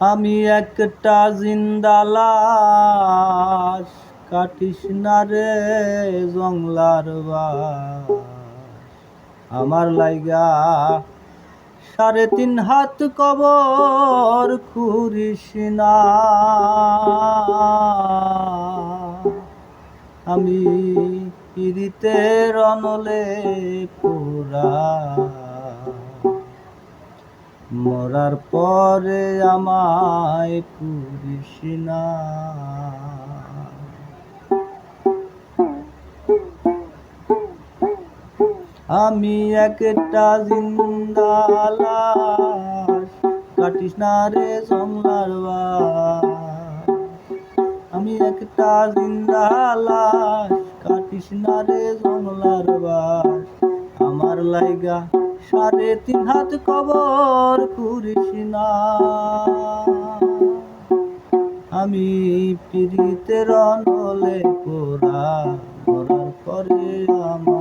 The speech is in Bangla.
আমি একটা জিন্দা লাশ, কাটিস না রে জংলার বাস। আমার লাইগা 3.5 হাত কবর খুঁড়িস না। আমি পিরিতের অনলে পোড়া, মরার পরে আমায় পুরিস না। আমি একটা জিন্দা লাশ, কাটিস না রে জংলার বাস। আমি একটা জিন্দা লাশ, কাটিস না রে জংলার বাস। আমার লাইগা 3.5 হাত কবর খুঁড়িস না। আমি পিরিতের অনলে পোড়া, মরার পরে আমার